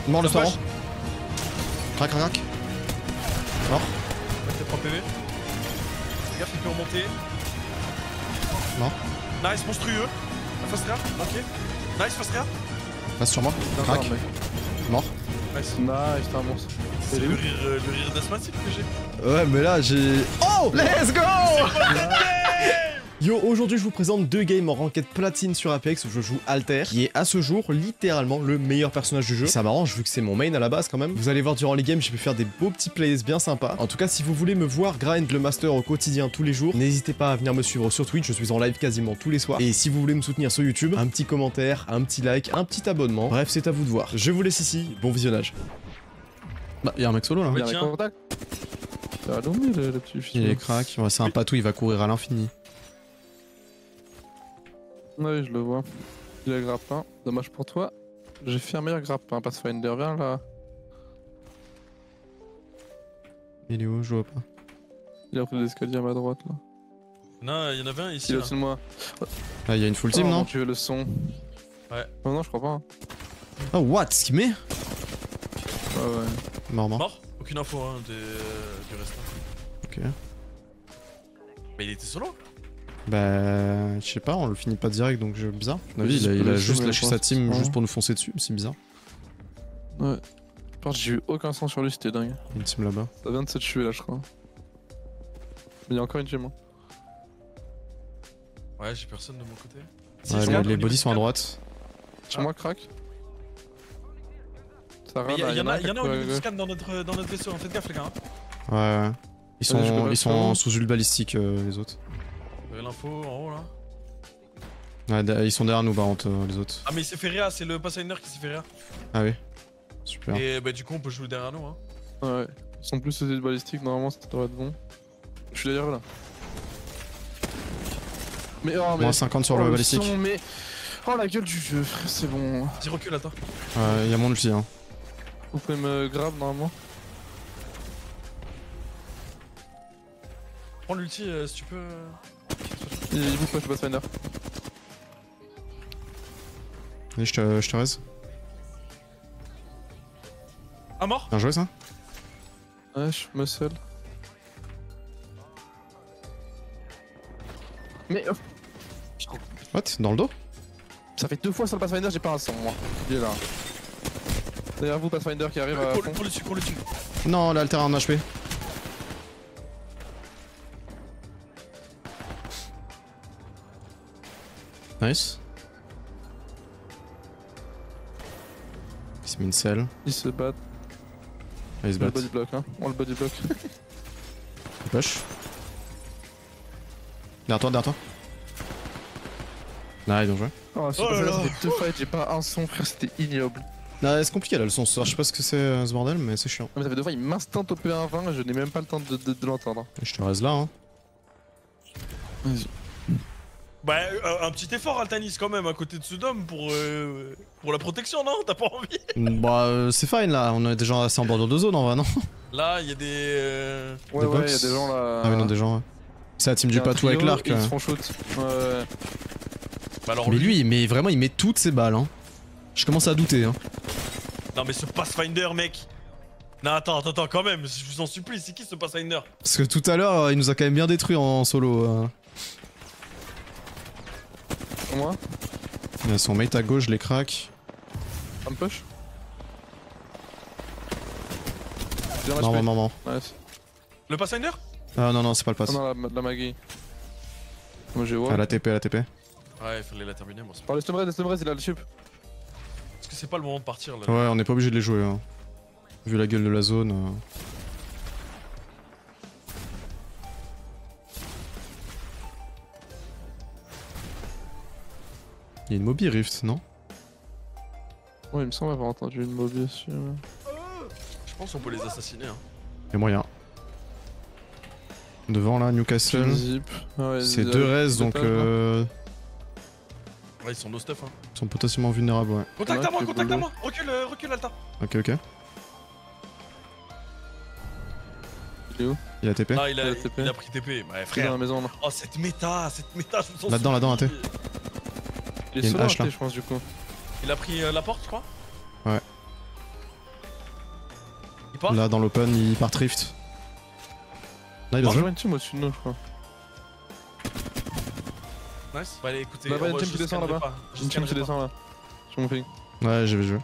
Mort le torrent. Crac. Mort. Ouais, t'es 3 PV. Fais gaffe, il peut remonter. Mort. Nice, monstrueux. Fast réa, ok. Nice, fast réa. Passe sur moi. Crac. Mort. Nice. Nice, t'es un monstre. C'est le rire d'asthmatique que j'ai. Ouais, mais là j'ai. Oh! Let's go! Yo, aujourd'hui je vous présente deux games en ranked platine sur Apex où je joue Alter, qui est à ce jour littéralement le meilleur personnage du jeu. Et ça m'arrange vu que c'est mon main à la base quand même. Vous allez voir durant les games, j'ai pu faire des beaux petits plays bien sympas. En tout cas, si vous voulez me voir grind le master au quotidien tous les jours, n'hésitez pas à venir me suivre sur Twitch, je suis en live quasiment tous les soirs. Et si vous voulez me soutenir sur YouTube, un petit commentaire, un petit like, un petit abonnement, bref c'est à vous de voir. Je vous laisse ici, bon visionnage. Bah, y'a un mec solo là. Ouais, Il y a tiens. un contact. Ça a dormi le petit fils. Il est crack, ouais, c'est un patou, il va courir à l'infini. Ouais, je le vois. Il a grappin. Dommage pour toi. J'ai fait un meilleur grappin. Pathfinder, viens là. Il est où? Je vois pas. Il a pris l'escalier à ma droite là. Non, il y en avait un ici. Il est Là. au-dessus de moi. Là, il y a une full team, Oh, non? mon Dieu, le son. Ouais. Oh non, je crois pas. Hein. Oh, what? Ce qu'il met? Ouais, ouais. Mort. Mort. Aucune info hein, du reste. Ok. Mais il était solo. Bah, je sais pas, on le finit pas direct donc bizarre. À mon avis, Je il a sais juste pas, lâché je sa pense. team Ouais. juste pour nous foncer dessus, c'est bizarre. Ouais. Par contre, j'ai eu aucun sang sur lui, c'était dingue. Il y a une team là-bas. Ça vient de se tuer là, je crois. Mais il y a encore une chez moi. Ouais, j'ai personne de mon côté. Ouais, je regarde au les niveau bodies du sont à scan. droite. Chez moi, crack. Ça Mais rame, il y en a qui au court à niveau du gauche. scan dans notre vaisseau, hein. Faites gaffe les gars. Ouais. je peux pas Ils sont faire. sous huile balistique les autres. Vous avez l'info en haut là. Ouais, ils sont derrière nous par contre les autres. Ah mais il s'est fait réa, c'est le Pathfinder qui s'est fait réa. Ah oui. Super. Et bah du coup on peut jouer derrière nous hein. Ouais. Ils sont plus sous de balistique, normalement ça devrait être bon. Je suis derrière eux là. Mais oh, mais. Moins 50 sur le balistique. son, mais. Oh la gueule du jeu, frère, c'est bon. Petit recul attends. Ouais, il y a mon ulti hein. Vous pouvez me grab normalement. Prends l'ulti si tu peux. Il vous flash Pathfinder. Allez, je te raise. Ah mort. Bien joué ça. Ouais, je me seul. Mais. What? Dans le dos? Ça fait 2 fois sur le Pathfinder, j'ai pas un sang moi. Il est là. Derrière vous, Pathfinder qui arrive à fond. Cours le dessus. Non, l'alter en HP. Nice. Il s'est mis une selle. Ils se battent. Ah, ils se On le battent. body block, hein. On le body block. Il push. Derrière toi. Nice, bien joué. Oh, Oh là là. ça fait 2 fights, j'ai pas un son, frère, c'était ignoble. Non, c'est compliqué là le son ce soir. Je sais pas ce que c'est ce bordel, mais c'est chiant. Non, mais ça fait 2 fois, il m'instant au P1-20 et je n'ai même pas le temps de l'entendre. Je te reste là, hein. Vas-y. Bah un petit effort Altanis quand même à côté de ce dôme pour la protection non? T'as pas envie? Bah, c'est fine là. On est déjà assez en bordure de zone en vrai, non? Là il y a des. Ouais, Des ouais, box. y'a des gens là. Ah, oui, non, des gens, ouais. C'est la team Il y du a un patou avec trio l'arc. et Ils se font shoot. Ouais. Bah alors Mais lui, mais vraiment, il met toutes ses balles, hein. Je commence à douter, hein. Non mais ce Pathfinder mec. Non attends quand même, je vous en supplie, c'est qui ce Pathfinder? Parce que tout à l'heure, il nous a quand même bien détruit en solo. Pour moi, Il a son mate à gauche, je les craque. un push. Non. Nice. Le Pathfinder? Ah non, c'est pas le pass. Oh non, la Maggie. Moi j'ai Ah, ouais. la TP. Ouais il fallait la terminer moi. Par le Stomrez, il a le chip. Parce que c'est pas le moment de partir là. Ouais, on n'est pas obligé de les jouer, hein. Vu la gueule de la zone. Il y a une Moby Rift, non? Ouais, il me semble avoir entendu une mobile dessus. Ouais. Je pense qu'on peut les assassiner hein. Il y a moyen. Devant là, Newcastle. Zip. Ouais, C'est 2 res donc Ouais ils sont no stuff hein. ils sont potentiellement vulnérables, ouais. Contact à moi, Ouais, contact à c'est moi. Recule Alta. Ok. Il est où? Il a TP. Ah il a TP. pris TP. Ouais Il est dans frère. la maison là. Oh cette méta, je me sens Là-dedans, là-dedans, soumis. Il Il y a est une solo hache, là. je pense du coup. Il a pris la porte je crois. Il part. Là, dans l'open, il part Rift. Là, il Il a y joué. a une team au-dessus de nous, je crois. Nice. Bah allez, écoutez, Là-bas, il y a une moi, team je qui descend scannerai là-bas. pas. Je Une team qui scannerai pas. descend là. Sur mon ping. Ouais, j'ai vu.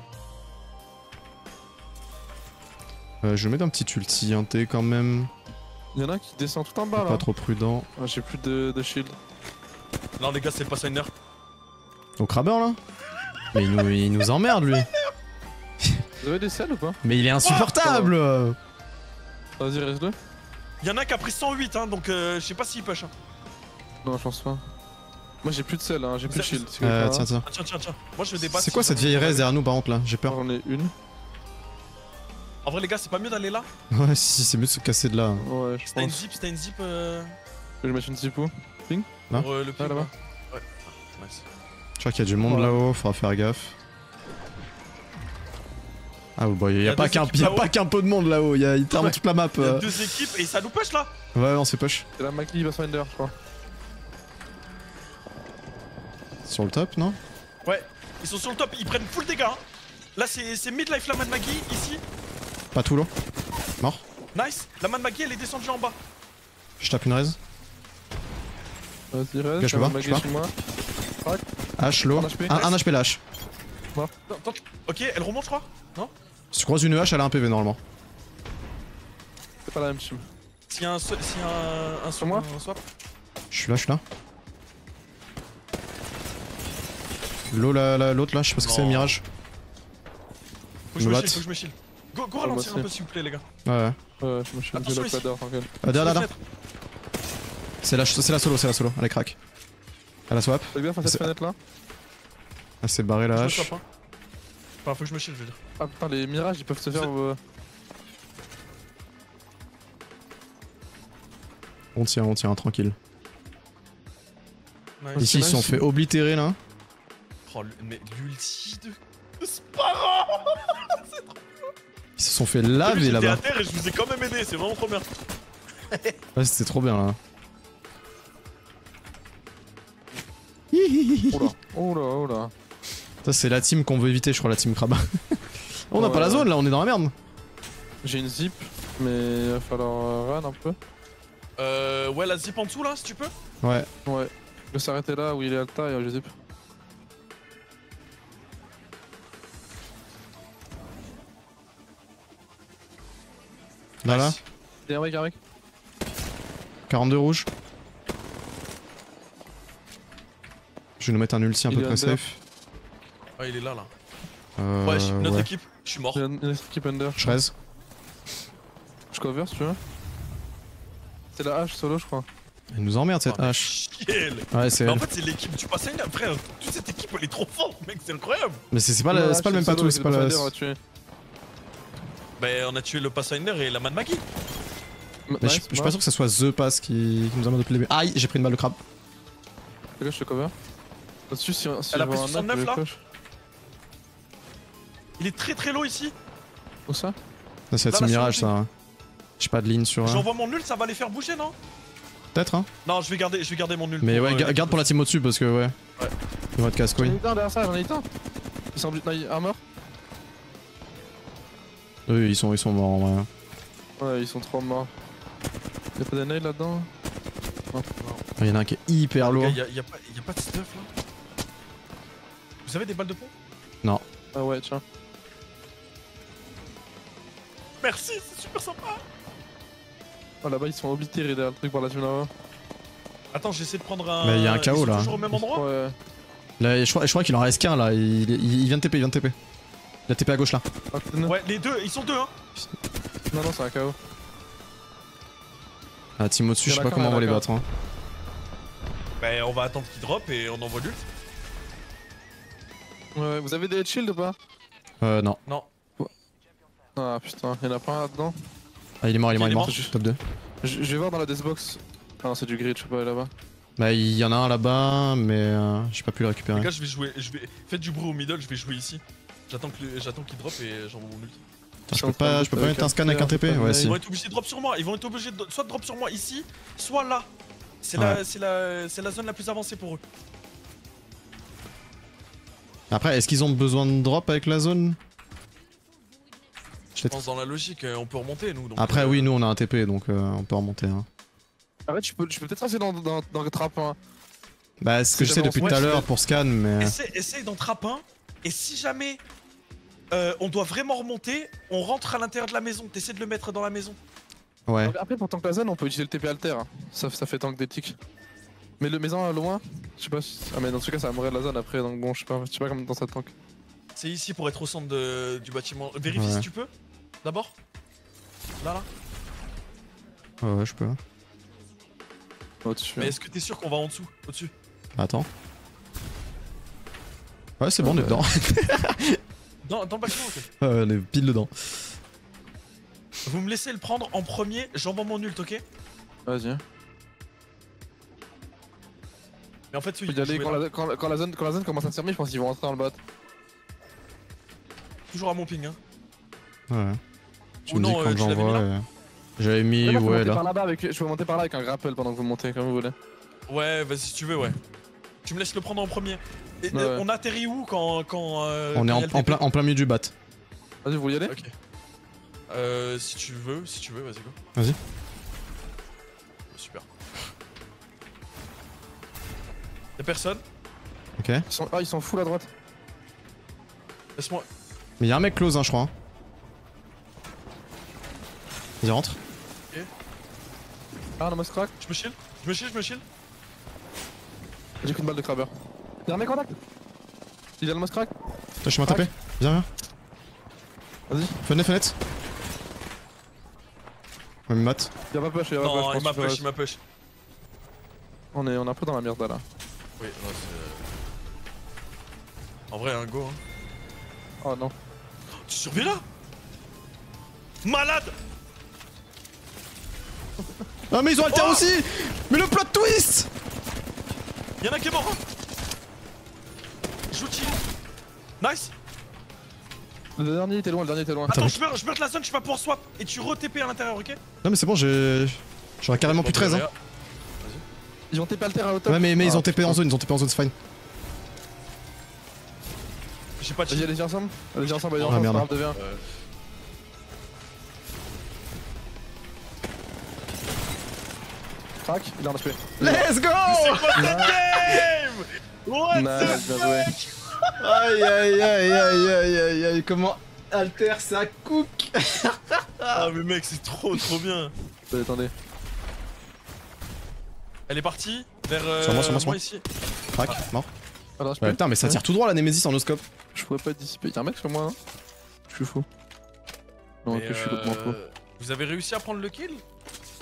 Je vais mettre un petit ulti, un T quand même. Il y en a un qui descend tout en bas là. Pas trop prudent. Ah, j'ai plus de shield. Non, les gars, c'est le Pathfinder. Au Crabber là. Mais il nous emmerde lui. Vous avez des selles ou pas? Mais il est insupportable. Vas-y, reste-le. Y'en a qui a pris 108, hein, donc je sais pas s'il push. Hein. Non, je pense pas. Moi j'ai plus de selles, hein, j'ai plus de Ça- shield. si vous voulez pas. Tiens, tiens. Ah, tiens. Moi, je vais débattre. C'est quoi cette vieille raise derrière nous par contre là? J'ai peur. J'en ai une. En vrai, les gars, c'est pas mieux d'aller là? Ouais, si, c'est mieux de se casser de là. Ouais, je C'était une pense. zip, c'était une zip Je vais mettre une zip où? Là pour le ping. là-bas. Ouais. Nice. Je crois qu'il y a du monde Voilà. là-haut, faudra faire gaffe. Ah ouais, bah, y a deux équipes pas qu'un peu de monde là-haut, y a littéralement toute la map. Il y a deux équipes et ça nous push là. Ouais, on s'est push. C'est la Mackie Pathfinder, je crois. Sur le top, non? Ouais, ils sont sur le top, ils prennent full dégâts. Hein. Là, c'est midlife la Man Maggie ici. Pas tout l'eau. Mort. Nice. La Man Maggie, elle est descendue en bas. Je tape une raise. Vas-y, reste. Ok, je peux pas, Mackie je peux chez moi. H, low. Un HP. Un HP la H. Attends. Ok, elle remonte, je crois. Non? Si tu croises une H, elle a un PV normalement. C'est pas la même team. S'il y a un Sur moi un swap. Je suis là. L'eau, l'autre là, je sais pas ce que c'est, Non. Mirage. Faut que je Me me batte. shield, faut que je me shield. Go moi ralentir un aussi. peu, s'il vous plaît, les gars. Ouais, ouais. Ouais, je me suis Attention le ici. quadre, tranquille. Derrière. C'est la solo, elle est crack. Elle a swap. Fais gaffe à C'est- cette fenêtre là. Elle s'est barrée la Je me H. swap, hein. Enfin, faut que je me shield, je veux dire. Ah putain, les mirages ils peuvent se faire. On tient, tranquille. Nice. Ici, ils se sont fait oblitérer là. Oh, mais l'ulti de Sparrow. Ils se sont fait laver J'étais là-bas. à terre et je vous ai quand même aidé, c'est vraiment trop bien. Ouais, c'était trop bien là. Oh là. Ça, c'est la team qu'on veut éviter, je crois, la team Krabba. On n'a Ouais, pas la ouais. zone là, on est dans la merde. J'ai une zip, mais il va falloir run un peu. Ouais, la zip en dessous là, si tu peux. Ouais. Ouais. Je vais s'arrêter là où il est Alta et je zip. Là. Nice. Et un mec. 42 rouge. Je vais nous mettre un ulti un Il peu est près under. safe. Ah, il est là. Ouais, notre équipe, je suis mort. J'ai une équipe under. Je raise. Je cover si tu veux. C'est la hache solo, je crois. Elle nous emmerde cette Oh, mais hache. chiel. Ouais, c'est Mais en elle. fait, c'est l'équipe du Pathfinder, frère. Toute cette équipe, elle est trop forte, mec, c'est incroyable. Mais c'est pas, La c'est pas le hache, même patou, solo, c'est pas le la. Pathfinder, on va tuer. Bah, on a tué le Pathfinder et la Man Maggie. Mais je suis pas sûr que ça soit The Pass qui nous emmerde depuis le début. Aïe, j'ai pris une balle de crabe. Les gars, je te cover. Au-dessus, si Elle a je pris vois un 69, knock, je là. le push. Il est très low ici. Où ça? Là, c'est la Là, team là, Mirage, sur ça. hein. J'ai pas de ligne sur. J'envoie mon nul, ça va les faire bouger, non? Peut-être, hein. Non, je vais garder mon nul. Mais pour, ouais, garde pour la team au-dessus parce que ouais. Ouais. Ils vont être casse-couilles. J'en ai un derrière ça, j'en ai un. Ils sont obligés de armor. Eux, ils sont morts en vrai. Ouais, ils sont trop morts. Y'a pas d'anail là-dedans? Il y en a un qui est hyper lourd. Y'a pas de stuff là. Vous avez des balles de pont? Ah ouais, tiens. Merci, c'est super sympa. Oh là-bas, ils sont oblitérés derrière le truc par la team là-bas. Attends, j'essaie de prendre un. Mais il y a un KO, Ils sont là. toujours au même endroit? Ouais. Là, je crois qu'il en reste qu'un là. Il vient de TP, Il a TP à gauche là. Ah, non, Ouais, les deux, ils sont deux, hein. non, c'est un KO. Ah, team au-dessus, je sais pas D'accord, comment on va les d'accord. battre. Hein. Bah, on va attendre qu'il drop et on envoie l'ult. Ouais, vous avez des shields ou pas? Non. Non. Ah putain, y'en a pas un là-dedans. Ah, il est mort, Il est mort. Top 2. Je vais voir dans la deathbox. Ah non, c'est du grid, je sais pas, là-bas. Bah, il y en a un là-bas, mais j'ai pas pu le récupérer. Les gars, je vais jouer. Faites du bruit au middle, je vais jouer ici. J'attends qu'il drop et j'envoie mon ult. Attends, je peux pas mettre un scan avec un TP? Ouais, si. Ils vont être obligés de drop sur moi. Ils vont être obligés de soit de drop sur moi ici, soit là. C'est Ouais. la zone la plus avancée pour eux. Après, est-ce qu'ils ont besoin de drop avec la zone? Je l'ai pense dans la logique, on peut remonter nous. Donc, Après, oui, nous on a un TP donc on peut remonter. Hein. Arrête, je peux peut-être rester dans le trap. Hein. Bah, c'est ce que Si j'essaie jamais depuis on tout à switch, l'heure pour scan, mais. Essaye d'en trap un. Et si jamais on doit vraiment remonter, on rentre à l'intérieur de la maison. T'essaies de le mettre dans la maison. Ouais. Après, pour tank la zone, on peut utiliser le TP alter. Hein. Ça fait tank des ticks. Mais le maison loin, je sais pas. Ah, mais dans ce cas, ça va mourir de la zone après. Donc bon, je sais pas comment dans ça tank. C'est ici pour être au centre du bâtiment. Vérifie Ouais. si tu peux. D'abord. Là. Ouais, je peux. Au-dessus. Mais est-ce que t'es sûr qu'on va en dessous, au-dessus? Attends. Ouais, c'est bon, on est dedans. Dans le bâtiment, ok. On est pile dedans. Vous me laissez le prendre en premier, jambon mon ult, ok? Vas-y. Mais en fait, oui, Faut y aller jouez là. quand la zone commence à se fermer, je pense qu'ils vont rentrer dans le bot. Toujours à mon ping, hein. Ouais. Tu Ou me dis non, quand tu l'avais j'envoie. mis J'avais mis, Moi, je peux ouais, monter là. par là-bas je peux monter par là avec un grapple pendant que vous montez, comme vous voulez. Ouais, vas-y si tu veux, ouais. Tu me laisses le prendre en premier. Et, Ouais. on atterrit où quand On quand est il y a le TP? en plein milieu du bat. Vas-y, vous voulez y aller? Ok. Si tu veux, vas-y go. Vas-y. Super. Y'a personne? Ok. Ils sont full à droite. Laisse-moi. Mais y'a un mec close, hein, je crois. Hein. Vas-y, rentre. Ah, non, moi, crack. Je me shield. J'ai pris une balle de crabber. Y'a un mec en contact. Il a le mouse crack. Toi, je suis tapé. Viens. Vas-y. Fenêtre. Ouais, mais mat. Y'a pas push, Non, je il m'a pense que push, il m'a push. on est un peu dans la merde là. Oui, non, c'est. En vrai, un go, hein. Oh non. Tu survis là? Malade! Ah, mais ils ont alter Oh aussi. Mais le plot twist. Y'en a qui est mort! Joue chill. Nice! Le dernier était loin. Attends, je meurs de la zone, je suis pas pour swap. Et tu re-TP à l'intérieur, ok? Non, mais c'est bon, j'aurais carrément plus 13. Hein. Ils ont TP alter à hauteur. Ouais, mais ils Ah, ont TP en zone, c'est fine. J'ai pas de Vas-y, shield. allez-y ensemble. Allez-y ensemble, Ah, merde. ça devient. Crac, il a un HP. Let's go. C'est quoi cette game? What the Nice, bien joué. Aïe, comment alter ça cook. Ah mais mec, c'est trop bien. Attendez. Elle est partie vers Sur moi moi ici. Crac, mort. Alors, je Ouais, peux. putain, mais ça tire tout droit la Nemesis en no-scope. Je pourrais pas être dissipé. Y'a un mec sur moi, hein. Je suis fou. Non, ok, Mais, je suis complètement fou. Vous avez réussi à prendre le kill?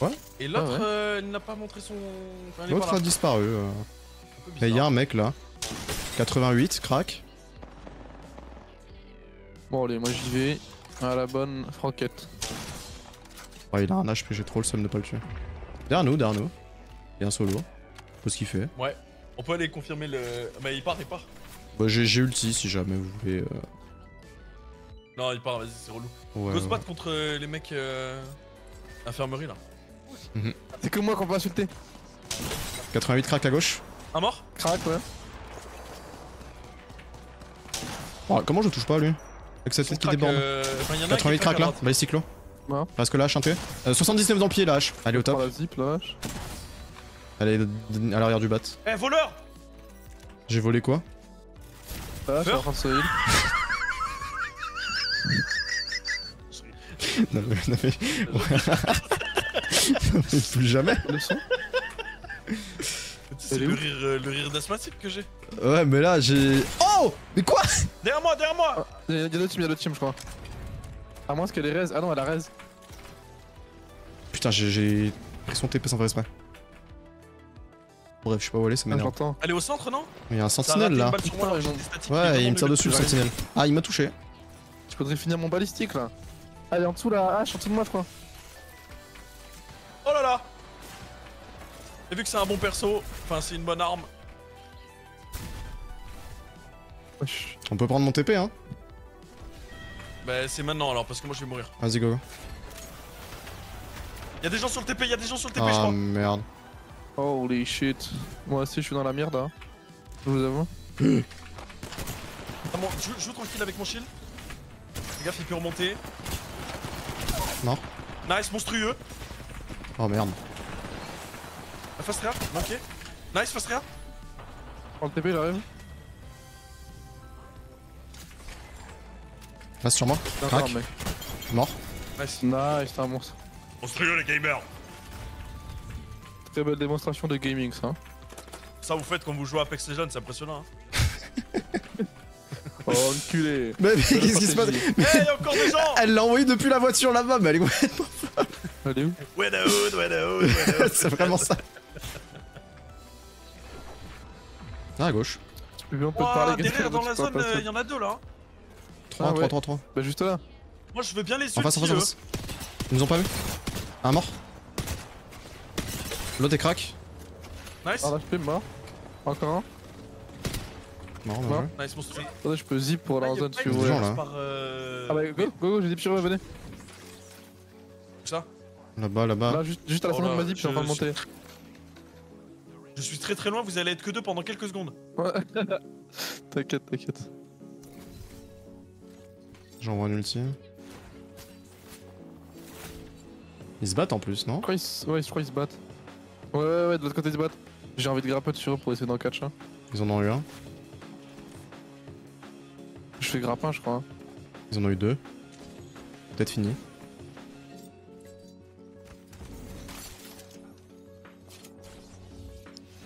Ouais. Et l'autre, Ah elle n'a pas montré son. Enfin, elle est L'autre pas a là. disparu. Un peu Et bizarre. y'a un mec là. 88, crack. Bon, allez, moi j'y vais. À la bonne franquette. Ouais, il a un HP, j'ai trop le seum de pas le tuer. Derrière nous. Il y a un solo. Faut ce qu'il fait. Ouais. On peut aller confirmer le. Bah il part. Bah, j'ai ulti si jamais vous voulez. Non, il part, vas-y, c'est relou. Ouais, Go se battre contre les mecs infirmerie là. C'est que moi qu'on peut insulter. 88, crack à gauche. Un mort? Crac, ouais. Oh, comment je touche pas lui? Avec cette Son tête qui crack, déborde. enfin, y en a un qui 88 est crack à là, droite. ballistique low. Ouais. Parce que là, chanté. 79 dans le pied la hache. Allez au Prends top. la zip, la vache. Elle est à l'arrière du bat. Eh, voleur! J'ai volé quoi? La vache, elle est en train de se heal. Non mais plus jamais. Le son. C'est Elle est le rire d'asthmatique que j'ai. Ouais mais là j'ai... Oh. Mais quoi? Derrière moi! Ah, y'a d'autres teams, je crois. À moins qu'elle est raise. Ah non, elle a raise. Putain j'ai pris son TP sans faire exprès. Bref je sais pas où aller, ça Ah, m'énerve. j'entends. Elle est au centre, non? Il y a un Ça a sentinelle raté là. une balle sur moi, Putain, j'ai ils des statiques, Ouais il me tire le dessus le but. sentinelle. Ah il m'a touché. Je voudrais finir mon balistique là. Ah, elle est en dessous la hache, en dessous de moi, je crois. Oh là là! Et vu que c'est un bon perso, enfin c'est une bonne arme. Wesh. On peut prendre mon TP hein. Bah c'est maintenant alors parce que moi je vais mourir. Vas-y go. Y'a des gens sur le TP, je Ah crois. merde. Holy shit. Moi aussi, je suis dans la merde, hein. Je vous avoue. Ah, bon, joue tranquille avec mon shield. Fais gaffe, il peut remonter. Mort. Nice, monstrueux. Oh merde. Fast réa, ok. Nice, fast réa. Prends le TP, j'arrive. Reste sur moi. D'accord, Crac. mec. Mort. Nice. Nice, t'es un monstre. Monstrueux les gamers. Très belle démonstration de gaming, ça. Ça vous faites quand vous jouez à Apex Legends, c'est impressionnant. Hein. Oh, enculé. Mais qu'est-ce qui se passe? Eh, y'a encore des gens. Elle l'a envoyé depuis la voiture là-bas, mais elle est Elle est où? Ouais, the hood, ouais, the hood, ouais, the hood. C'est vraiment ça. Ah, à gauche. Tu peux bien te Ouah, parler. derrière dans la zone, il y'en a deux là. 3, Ah 3, ouais. 3, 3. Bah, juste là. Moi je veux bien les En face, en face, en ultis, face. Ils nous ont pas vu. Un mort. L'autre est crack. Nice. Ah, là, je peux mort. Encore un. Mort, Mort. bien joué. Nice, monstrueux. Attendez, je peux zip pour aller en zone si vous des voulez. gens, là. Ah, bah, go, j'ai des pyros, venez. Ça. Là-bas, là-bas. Là, juste à la Oh fin de là, ma zip, je suis en train de monter. Je suis très très loin, vous allez être que deux pendant quelques secondes. Ouais. T'inquiète, t'inquiète. J'envoie un ulti. Ils se battent en plus, non? Ouais, je crois qu'ils se battent. Ouais, de l'autre côté ils se battent. J'ai envie de grapper sur eux pour essayer d'en catch un. Ils en ont eu un. Je fais grappin, je crois. Hein. Ils en ont eu deux. Peut-être fini.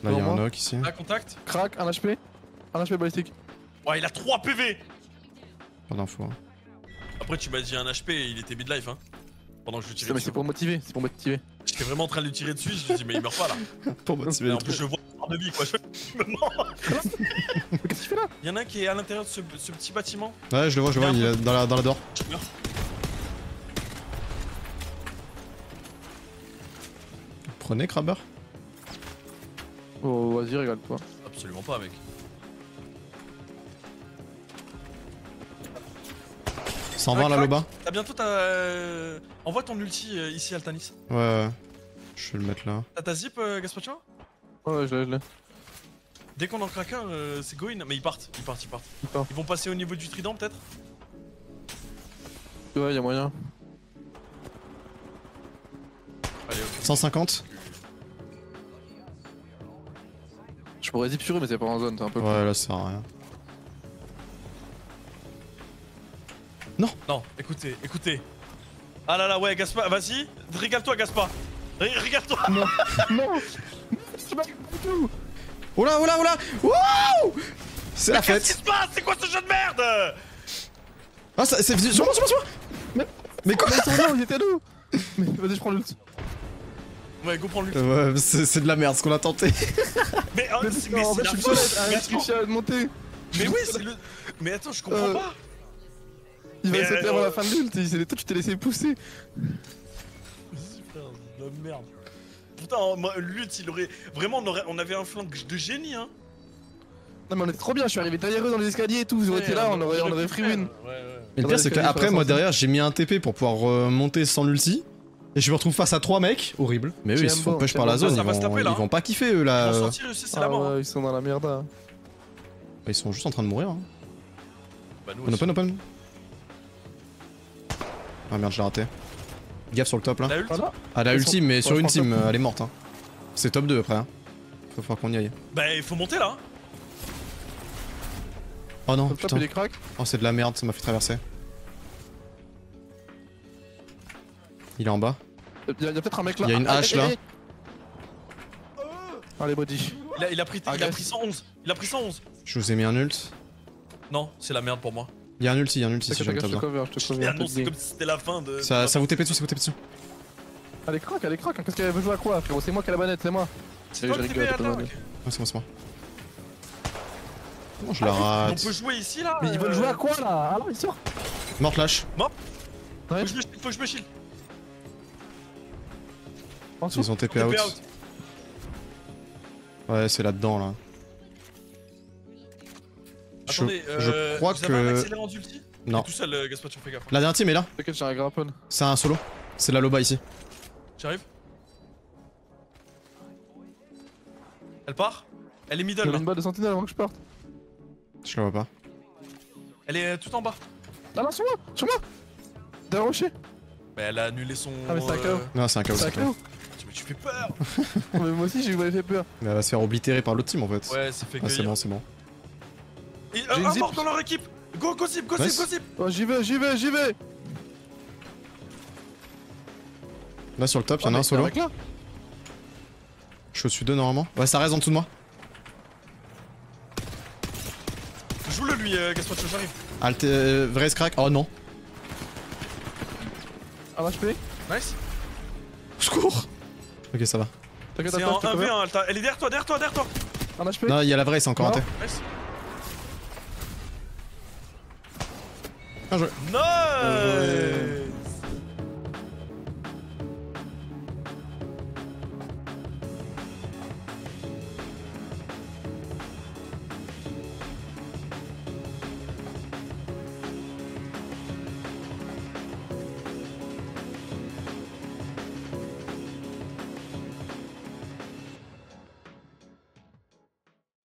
Là, il y a un Comment knock ici. Ah, contact. Crac, un HP. Un HP balistique. Ouais, il a 3 PV. Pas d'infos. Hein. Après, tu m'as dit un HP et il était mid-life, hein. Pendant que je le tirais Mais dessus. c'est pour motiver, c'est pour motiver. J'étais vraiment en train de lui tirer dessus, je me dis, mais il meurt pas là. Pour motiver Et les en plus, trucs. je vois le de vie, quoi. Je me mens. Mais qu'est-ce qu'il fait là? Y'en a un qui est à l'intérieur de ce petit bâtiment. Ouais, je le vois, il est dans la door. Je meurs. Prenez Crabber. Oh, vas-y, régale-toi. Absolument pas, mec. 120 là, crack. le bas. T'as bientôt envoie ton ulti ici, Altanis. Ouais. Je vais le mettre là. T'as ta zip, Gaspacho? Ouais, je l'ai. Dès qu'on en craque un, c'est go in. Mais ils partent. Ils partent. Ils vont passer au niveau du trident, peut-être? Ouais, y'a moyen. Allez, ok. 150. Je pourrais zip sur eux, mais c'est pas en zone, c'est un peu. Ouais, là, ça sert à rien. Non, écoutez. Ah là là, ouais, Gaspa, vas-y. Régale-toi, Gaspa. Régale-toi. Non, non. C'est pas du tout. Oh là, oh là, oh là. Wouh. C'est la Qu'est-ce qui fête. se passe? C'est quoi ce jeu de merde? Ah, c'est sur moi. Mais quoi? Mais ils sont là, ils étaient là. Mais vas-y, je prends l'ult. Ouais, go prendre l'ulti. Ouais, c'est de la merde ce qu'on a tenté. Mais Mais c'est en fait, la je suis faute. seul Mais à attends, tricher à monter. mais oui, c'est le. Mais attends, je comprends pas. Il va Mais essayer avant la fin de l'ult, toi tu t'es laissé pousser. Vas-y, frère, c'est de la merde. Putain, moi, l'ult, il aurait. Vraiment, on avait un flank de génie, hein. Non mais on était trop bien, je suis arrivé derrière eux dans les escaliers et tout, vous auriez été là, on aurait free win. Ouais. Et le pire, c'est qu'après, moi derrière, j'ai mis un TP pour pouvoir monter sans l'ulti. Et je me retrouve face à 3 mecs, horrible. Mais eux, ils se font push par la zone, Ça va se taper, là, ils vont pas kiffer eux Ils là. vont sortir aussi, c'est la Ah mort. hein. ouais, ils sont dans la merde. Hein. Ils sont juste en train de mourir. Hein. Bah, nous Open, aussi. open. Ah merde, je l'ai raté. Gaffe sur le top là. La ult. Voilà. Ah, la Ils ulti, sont- mais ouais, sur je une prends team, top. elle est morte. Hein. C'est top 2 après. Hein. Faut falloir qu'on y aille. Bah, il faut monter là. Oh non, Top top, putain. il est crack. Oh, c'est de la merde, ça m'a fait traverser. Il est en bas. Il y a peut-être un mec là. Il y a une hache, là. Allez, body. Il a pris 111. Il a pris 111. Je vous ai mis un ult. Non, c'est la merde pour moi. Il y a un ulti si T'inquiète, jamais t'as je te besoin. cover, je te Il cover. a annoncé comme si c'était la fin de. Ça vous TP dessus, ça vous TP dessus. Elle est crack, hein. Qu'est-ce qu'elle veut jouer à quoi, frérot? C'est moi qui ai la manette, c'est moi. C'est toi le TP, attends, ok. Ouais, c'est moi, c'est moi. Comment je la rate? On peut jouer ici là. Mais ils veulent jouer à quoi là? Alors ils sortent. Morte lâche. Faut que je me shield. En dessous. Ils ont TP out. Ouais, c'est là-dedans là. Attendez, je crois vous avez un que. accélérant d'ulti? Non. Tout seul, Gaspacho, fais gaffe. La dernière team est là. T'inquiète, j'ai un grapple. C'est un solo. C'est la Loba ici. J'arrive. Elle part. Elle est Il y middle avait là. une balle de sentinelle avant que je parte. Je la vois pas. Elle est tout en bas. Ah non, sur moi. Derrière le rocher. Bah elle a annulé son... Ah, mais c'est un KO. Non, c'est un KO. C'est un c'est un KO. KO. Mais tu fais peur. Mais moi aussi, j'ai fait peur. Mais elle va se faire oblitérer par l'autre team en fait. Ouais, c'est fait Ah, c'est cueillir. bon, c'est bon. Et, J'ai une un zip. mort dans leur équipe. Go, go zip, go Nice. zip, go zip. Oh, j'y vais, j'y vais, j'y vais. Là sur le top, Oh, y'en a mais un solo. avec là. Je suis au-dessus d'eux normalement. Ouais, ça reste en dessous de moi. Joue-le lui, Gaspacho, j'arrive. Alt, vrai crack. Oh non. Un HP. Nice. Secours. Ok, ça va. T'inquiète, C'est attends, en je te couvre. 1v1, Alta. Elle est derrière toi, derrière toi, derrière toi. Un HP. Non, il y a la vraie, c'est encore un Non. T. Nice. Bien joué. Nice.